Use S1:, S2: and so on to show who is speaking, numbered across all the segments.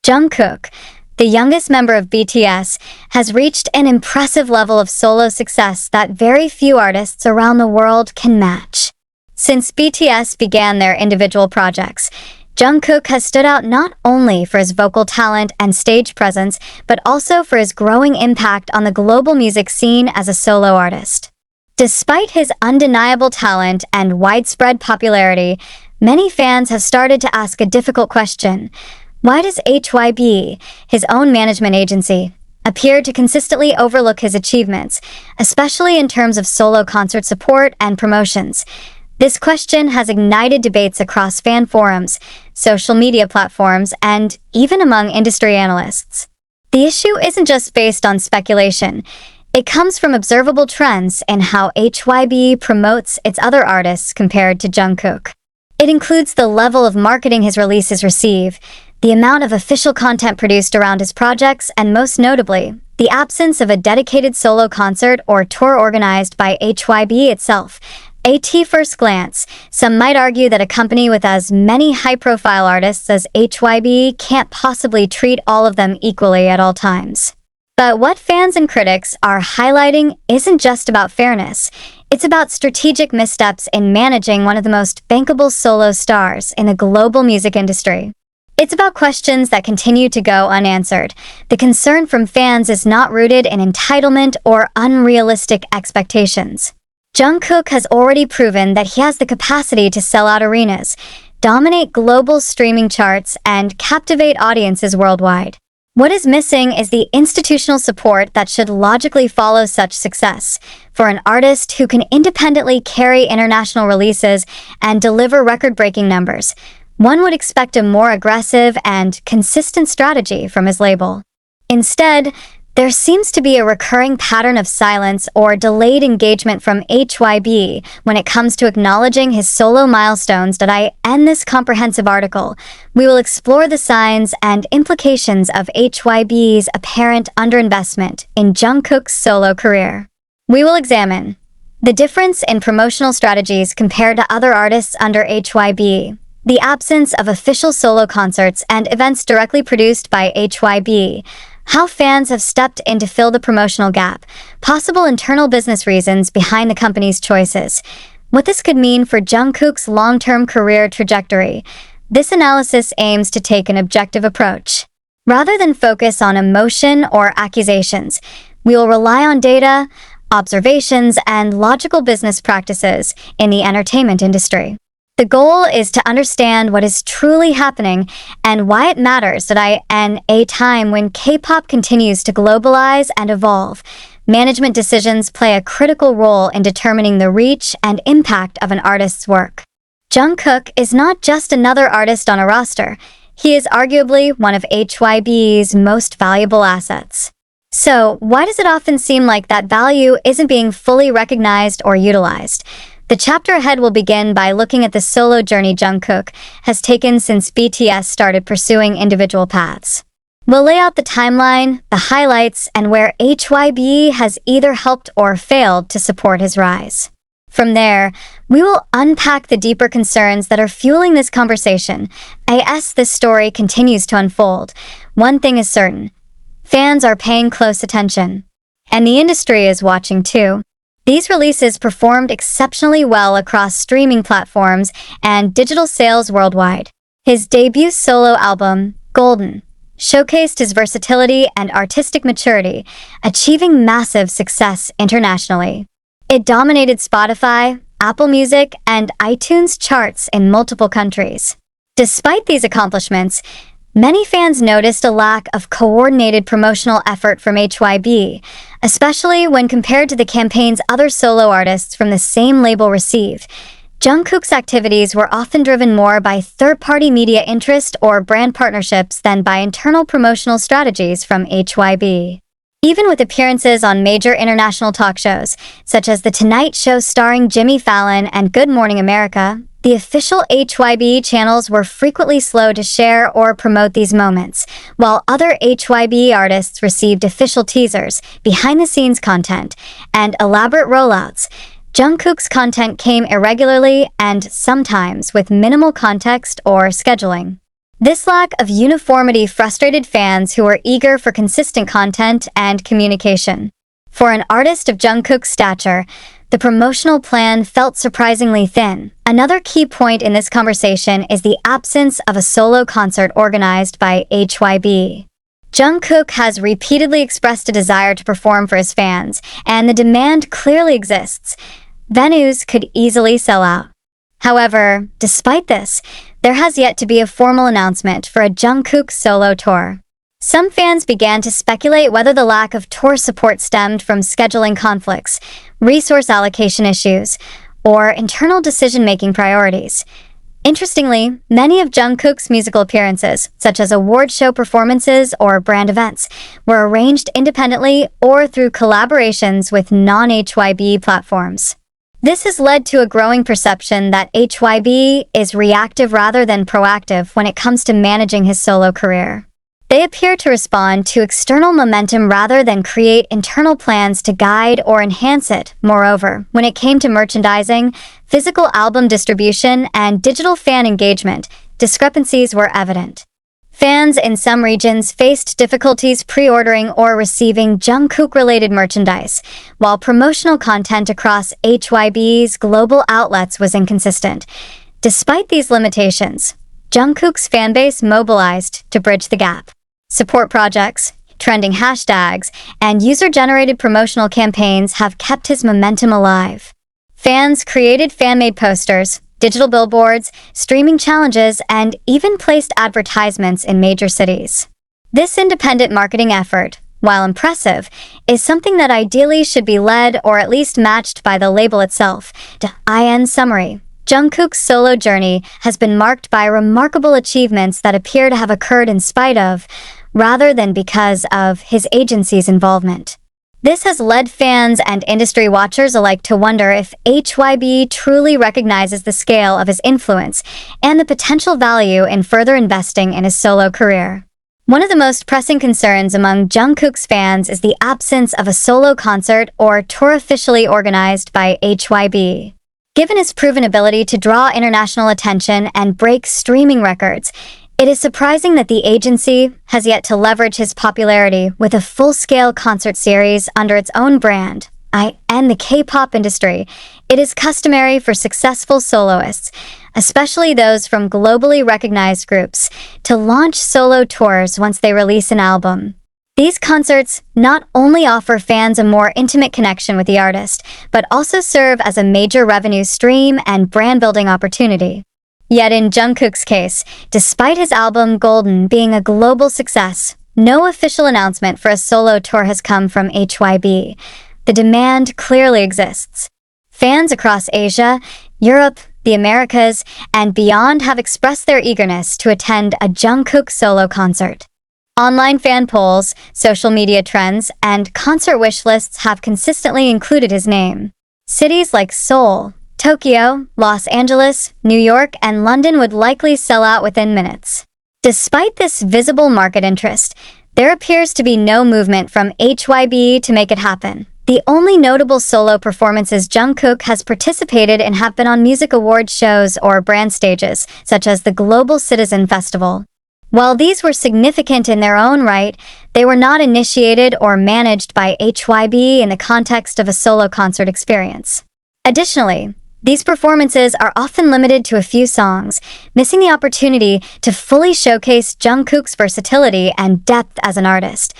S1: Jungkook, the youngest member of BTS, has reached an impressive level of solo success that very few artists around the world can match. Since BTS began their individual projects, Jungkook has stood out not only for his vocal talent and stage presence, but also for his growing impact on the global music scene as a solo artist. Despite his undeniable talent and widespread popularity, many fans have started to ask a difficult question. Why does HYBE, his own management agency, appear to consistently overlook his achievements, especially in terms of solo concert support and promotions? This question has ignited debates across fan forums, social media platforms, and even among industry analysts. The issue isn't just based on speculation. It comes from observable trends in how HYBE promotes its other artists compared to Jungkook. It includes the level of marketing his releases receive, the amount of official content produced around his projects, and most notably, the absence of a dedicated solo concert or tour organized by HYBE itself. At first glance, some might argue that a company with as many high-profile artists as HYBE can't possibly treat all of them equally at all times. But what fans and critics are highlighting isn't just about fairness. It's about strategic missteps in managing one of the most bankable solo stars in the global music industry. It's about questions that continue to go unanswered. The concern from fans is not rooted in entitlement or unrealistic expectations. Jungkook has already proven that he has the capacity to sell out arenas, dominate global streaming charts, and captivate audiences worldwide. What is missing is the institutional support that should logically follow such success. For an artist who can independently carry international releases and deliver record-breaking numbers, one would expect a more aggressive and consistent strategy from his label. Instead, there seems to be a recurring pattern of silence or delayed engagement from HYBE when it comes to acknowledging his solo milestones. That I end this comprehensive article, we will explore the signs and implications of HYBE's apparent underinvestment in Jungkook's solo career. We will examine the difference in promotional strategies compared to other artists under HYBE, the absence of official solo concerts and events directly produced by HYBE, how fans have stepped in to fill the promotional gap, possible internal business reasons behind the company's choices, what this could mean for Jungkook's long-term career trajectory. This analysis aims to take an objective approach. Rather than focus on emotion or accusations, we will rely on data, observations, and logical business practices in the entertainment industry. The goal is to understand what is truly happening and why it matters that in a time when K-pop continues to globalize and evolve, management decisions play a critical role in determining the reach and impact of an artist's work. Jungkook is not just another artist on a roster. He is arguably one of HYBE's most valuable assets. So, why does it often seem like that value isn't being fully recognized or utilized? The chapter ahead will begin by looking at the solo journey Jungkook has taken since BTS started pursuing individual paths. We'll lay out the timeline, the highlights, and where HYBE has either helped or failed to support his rise. From there, we will unpack the deeper concerns that are fueling this conversation. As this story continues to unfold, one thing is certain: fans are paying close attention. And the industry is watching too. These releases performed exceptionally well across streaming platforms and digital sales worldwide. His debut solo album, Golden, showcased his versatility and artistic maturity, achieving massive success internationally. It dominated Spotify, Apple Music, and iTunes charts in multiple countries. Despite these accomplishments, many fans noticed a lack of coordinated promotional effort from HYBE, especially when compared to the campaign's other solo artists from the same label received. Jungkook's activities were often driven more by third-party media interest or brand partnerships than by internal promotional strategies from HYBE. Even with appearances on major international talk shows, such as The Tonight Show starring Jimmy Fallon and Good Morning America, the official HYBE channels were frequently slow to share or promote these moments, while other HYBE artists received official teasers, behind-the-scenes content, and elaborate rollouts. Jungkook's content came irregularly and sometimes with minimal context or scheduling. This lack of uniformity frustrated fans who were eager for consistent content and communication. For an artist of Jungkook's stature, the promotional plan felt surprisingly thin. Another key point in this conversation is the absence of a solo concert organized by HYBE. Jungkook has repeatedly expressed a desire to perform for his fans, and the demand clearly exists. Venues could easily sell out. However, despite this, there has yet to be a formal announcement for a Jungkook solo tour. Some fans began to speculate whether the lack of tour support stemmed from scheduling conflicts, resource allocation issues, or internal decision-making priorities. Interestingly, many of Jungkook's musical appearances, such as award show performances or brand events, were arranged independently or through collaborations with non-HYBE platforms. This has led to a growing perception that HYBE is reactive rather than proactive when it comes to managing his solo career. They appear to respond to external momentum rather than create internal plans to guide or enhance it. Moreover, when it came to merchandising, physical album distribution, and digital fan engagement, discrepancies were evident. Fans in some regions faced difficulties pre-ordering or receiving Jungkook-related merchandise, while promotional content across HYBE's global outlets was inconsistent. Despite these limitations, Jungkook's fanbase mobilized to bridge the gap. Support projects, trending hashtags, and user-generated promotional campaigns have kept his momentum alive. Fans created fan-made posters, digital billboards, streaming challenges, and even placed advertisements in major cities. This independent marketing effort, while impressive, is something that ideally should be led or at least matched by the label itself. In summary, Jungkook's solo journey has been marked by remarkable achievements that appear to have occurred in spite of, rather than because of, his agency's involvement. This has led fans and industry watchers alike to wonder if HYBE truly recognizes the scale of his influence and the potential value in further investing in his solo career. One of the most pressing concerns among Jungkook's fans is the absence of a solo concert or tour officially organized by HYBE. Given his proven ability to draw international attention and break streaming records, it is surprising that the agency has yet to leverage his popularity with a full-scale concert series under its own brand. In the K-pop industry, it is customary for successful soloists, especially those from globally recognized groups, to launch solo tours once they release an album. These concerts not only offer fans a more intimate connection with the artist, but also serve as a major revenue stream and brand-building opportunity. Yet in Jungkook's case, despite his album Golden being a global success, no official announcement for a solo tour has come from HYBE. The demand clearly exists. Fans across Asia, Europe, the Americas, and beyond have expressed their eagerness to attend a Jungkook solo concert. Online fan polls, social media trends, and concert wish lists have consistently included his name. Cities like Seoul, Tokyo, Los Angeles, New York, and London would likely sell out within minutes. Despite this visible market interest, there appears to be no movement from HYBE to make it happen. The only notable solo performances Jungkook has participated in have been on music award shows or brand stages, such as the Global Citizen Festival. While these were significant in their own right, they were not initiated or managed by HYBE in the context of a solo concert experience. Additionally, these performances are often limited to a few songs, missing the opportunity to fully showcase Jungkook's versatility and depth as an artist.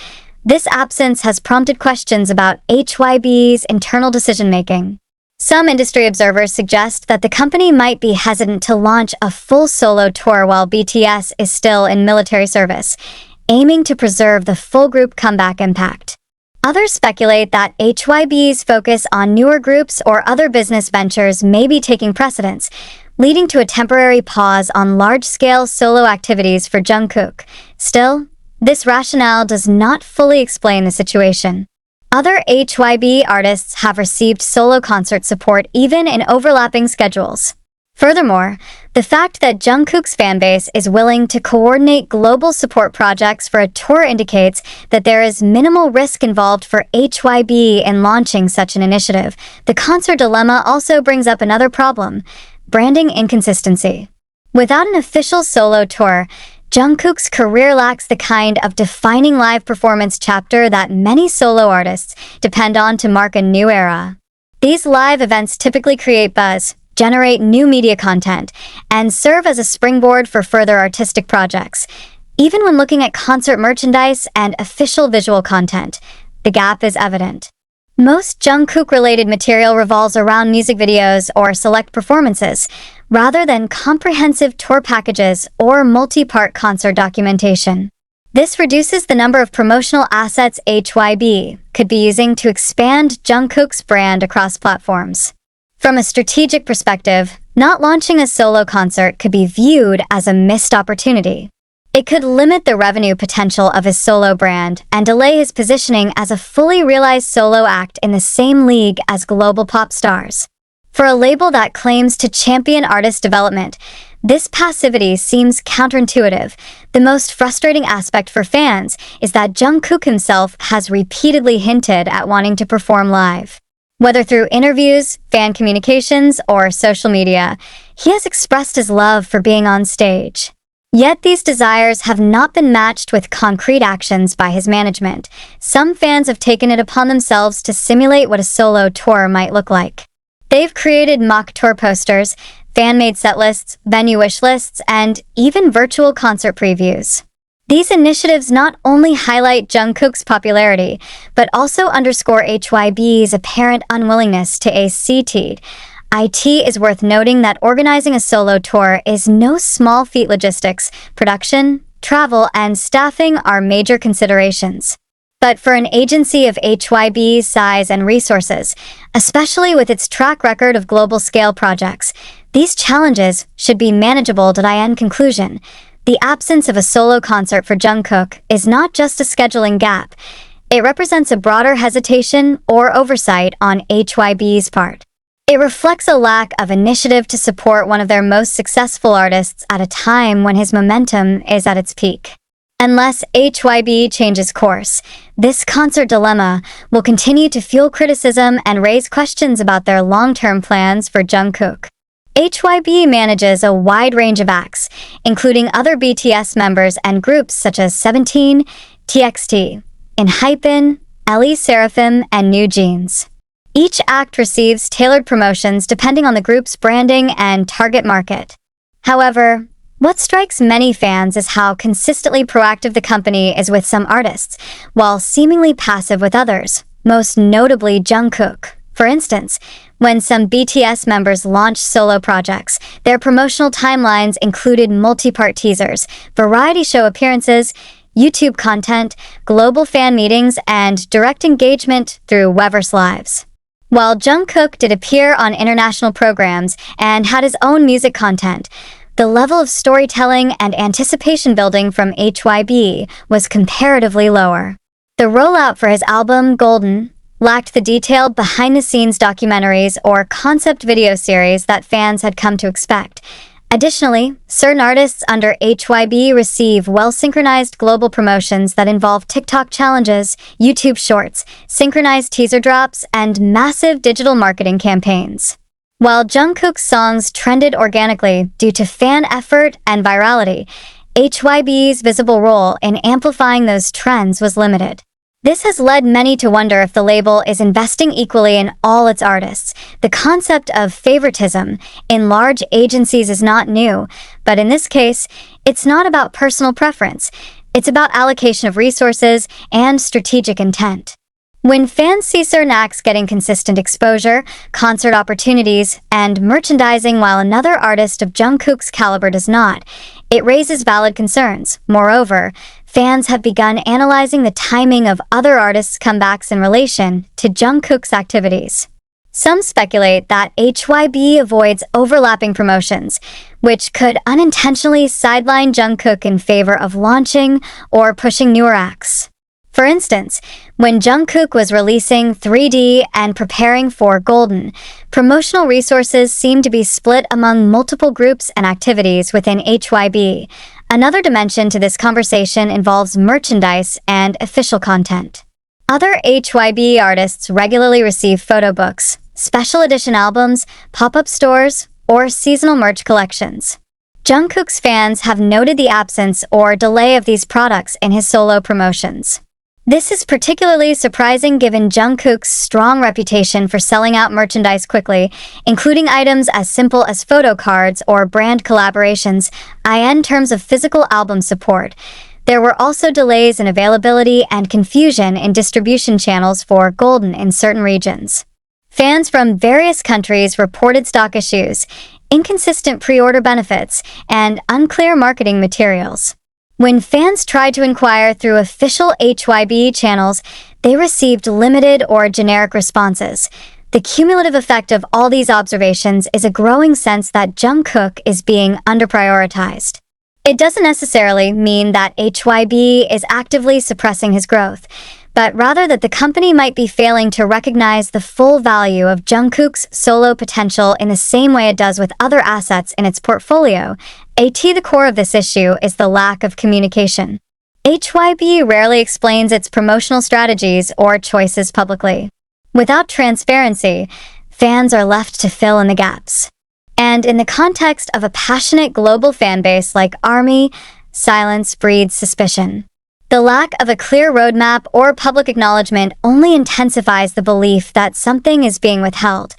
S1: This absence has prompted questions about HYBE's internal decision-making. Some industry observers suggest that the company might be hesitant to launch a full solo tour while BTS is still in military service, aiming to preserve the full group comeback impact. Others speculate that HYBE's focus on newer groups or other business ventures may be taking precedence, leading to a temporary pause on large-scale solo activities for Jungkook. Still, this rationale does not fully explain the situation. Other HYBE artists have received solo concert support even in overlapping schedules. Furthermore, the fact that Jungkook's fanbase is willing to coordinate global support projects for a tour indicates that there is minimal risk involved for HYBE in launching such an initiative. The concert dilemma also brings up another problem: branding inconsistency. Without an official solo tour, Jungkook's career lacks the kind of defining live performance chapter that many solo artists depend on to mark a new era. These live events typically create buzz, generate new media content, and serve as a springboard for further artistic projects. Even when looking at concert merchandise and official visual content, the gap is evident. Most Jungkook-related material revolves around music videos or select performances, rather than comprehensive tour packages or multi-part concert documentation. This reduces the number of promotional assets HYBE could be using to expand Jungkook's brand across platforms. From a strategic perspective, not launching a solo concert could be viewed as a missed opportunity. It could limit the revenue potential of his solo brand and delay his positioning as a fully realized solo act in the same league as global pop stars. For a label that claims to champion artist development, this passivity seems counterintuitive. The most frustrating aspect for fans is that Jungkook himself has repeatedly hinted at wanting to perform live. Whether through interviews, fan communications, or social media, he has expressed his love for being on stage. Yet these desires have not been matched with concrete actions by his management. Some fans have taken it upon themselves to simulate what a solo tour might look like. They've created mock tour posters, fan-made set lists, venue wish lists, and even virtual concert previews. These initiatives not only highlight Jungkook's popularity, but also underscore HYBE's apparent unwillingness to accede. It is worth noting that organizing a solo tour is no small feat. Logistics, production, travel, and staffing are major considerations. But for an agency of HYBE's size and resources, especially with its track record of global-scale projects, these challenges should be manageable. In conclusion, the absence of a solo concert for Jungkook is not just a scheduling gap. It represents a broader hesitation or oversight on HYBE's part. It reflects a lack of initiative to support one of their most successful artists at a time when his momentum is at its peak. Unless HYBE changes course, this concert dilemma will continue to fuel criticism and raise questions about their long-term plans for Jungkook. HYBE manages a wide range of acts, including other BTS members and groups such as 17, TXT, HYBE, LE Seraphim, and New Jeans. Each act receives tailored promotions depending on the group's branding and target market. However, what strikes many fans is how consistently proactive the company is with some artists, while seemingly passive with others, most notably Jungkook. For instance, when some BTS members launched solo projects, their promotional timelines included multi-part teasers, variety show appearances, YouTube content, global fan meetings, and direct engagement through Weverse Lives. While Jungkook did appear on international programs and had his own music content, the level of storytelling and anticipation building from HYBE was comparatively lower. The rollout for his album, Golden, lacked the detailed behind-the-scenes documentaries or concept video series that fans had come to expect. Additionally, certain artists under HYBE receive well-synchronized global promotions that involve TikTok challenges, YouTube shorts, synchronized teaser drops, and massive digital marketing campaigns. While Jungkook's songs trended organically due to fan effort and virality, HYBE's visible role in amplifying those trends was limited. This has led many to wonder if the label is investing equally in all its artists. The concept of favoritism in large agencies is not new, but in this case, it's not about personal preference. It's about allocation of resources and strategic intent. When fans see certain acts getting consistent exposure, concert opportunities, and merchandising while another artist of Jungkook's caliber does not, it raises valid concerns. Moreover, fans have begun analyzing the timing of other artists' comebacks in relation to Jungkook's activities. Some speculate that HYBE avoids overlapping promotions, which could unintentionally sideline Jungkook in favor of launching or pushing newer acts. For instance, when Jungkook was releasing 3D and preparing for Golden, promotional resources seemed to be split among multiple groups and activities within HYBE. Another dimension to this conversation involves merchandise and official content. Other HYBE artists regularly receive photo books, special edition albums, pop-up stores, or seasonal merch collections. Jungkook's fans have noted the absence or delay of these products in his solo promotions. This is particularly surprising given Jungkook's strong reputation for selling out merchandise quickly, including items as simple as photo cards or brand collaborations, in terms of physical album support. There were also delays in availability and confusion in distribution channels for Golden in certain regions. Fans from various countries reported stock issues, inconsistent pre-order benefits, and unclear marketing materials. When fans tried to inquire through official HYBE channels, they received limited or generic responses. The cumulative effect of all these observations is a growing sense that Jungkook is being underprioritized. It doesn't necessarily mean that HYBE is actively suppressing his growth, but rather that the company might be failing to recognize the full value of Jungkook's solo potential in the same way it does with other assets in its portfolio. The core of this issue is the lack of communication. HYBE rarely explains its promotional strategies or choices publicly. Without transparency, fans are left to fill in the gaps. And in the context of a passionate global fanbase like ARMY, silence breeds suspicion. The lack of a clear roadmap or public acknowledgement only intensifies the belief that something is being withheld.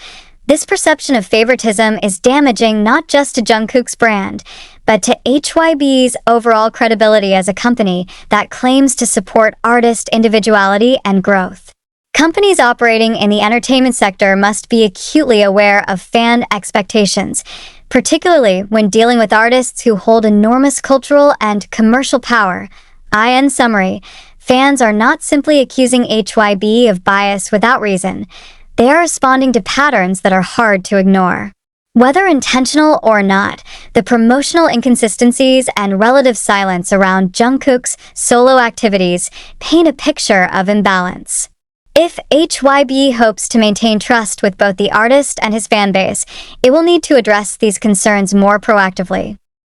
S1: This perception of favoritism is damaging not just to Jungkook's brand, but to HYBE's overall credibility as a company that claims to support artist individuality and growth. Companies operating in the entertainment sector must be acutely aware of fan expectations, particularly when dealing with artists who hold enormous cultural and commercial power. In summary, fans are not simply accusing HYBE of bias without reason. They are responding to patterns that are hard to ignore. Whether intentional or not, the promotional inconsistencies and relative silence around Jungkook's solo activities paint a picture of imbalance. If HYBE hopes to maintain trust with both the artist and his fanbase, it will need to address these concerns more proactively.